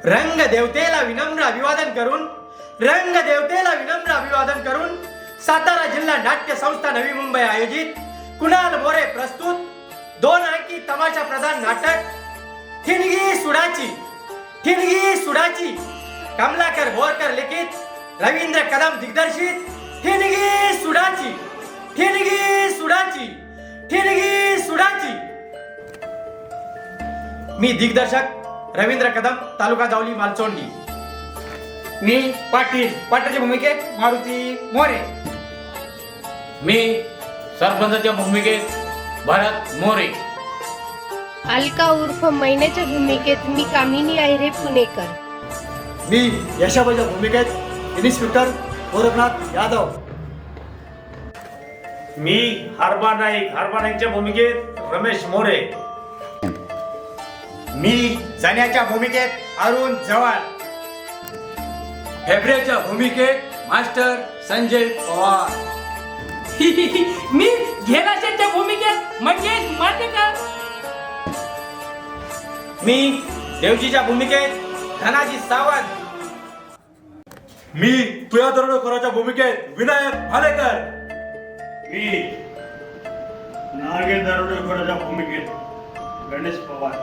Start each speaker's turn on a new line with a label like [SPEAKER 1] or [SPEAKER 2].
[SPEAKER 1] रंग देवतेला विनम्र अभिवादन करून सातारा जिल्हा नाट्य संस्था नवी मुंबई आयोजित कुणाल मोरे प्रस्तुत 2 अंकी तमाशा प्रधान नाटक ठिणगी सुडाची कमलाकर बोरकर लिखित रवींद्र कदम दिग्दर्शित ठिणगी सुडाची। मी दिग्दर्शक रवींद्र कदम, तालुका जावली, मालचोंडी।
[SPEAKER 2] मी पाटीलच्या भूमिकेत मारुती मोरे।
[SPEAKER 3] मी सरपंचाच्या भूमिकेत भरत मोरे।
[SPEAKER 4] अलका उर्फ मैनेच्या भूमिकेत मी कामिनी आहिरे पुणेकर।
[SPEAKER 5] मी यशाबाईच्या भूमिकेत इन्स्पेक्टर गोरखनाथ यादव।
[SPEAKER 6] मी हरबा नाईकच्या भूमिकेत रमेश मोरे।
[SPEAKER 2] मी जाण्याच्या भूमिकेत अरुण जवाल।
[SPEAKER 1] फेब्रेच्या भूमिकेत मास्टर संजय पवार।
[SPEAKER 7] मी घेराशेच्या भूमिकेत मंगेश माटेकर।
[SPEAKER 1] मी देवजीच्या भूमिकेत धनाजी सावंत।
[SPEAKER 5] मी तुया दरोडेखोराच्या भूमिकेत विनायक भालेकर।
[SPEAKER 6] मी नागे दरोडेखोराच्या भूमिकेत गणेश पवार।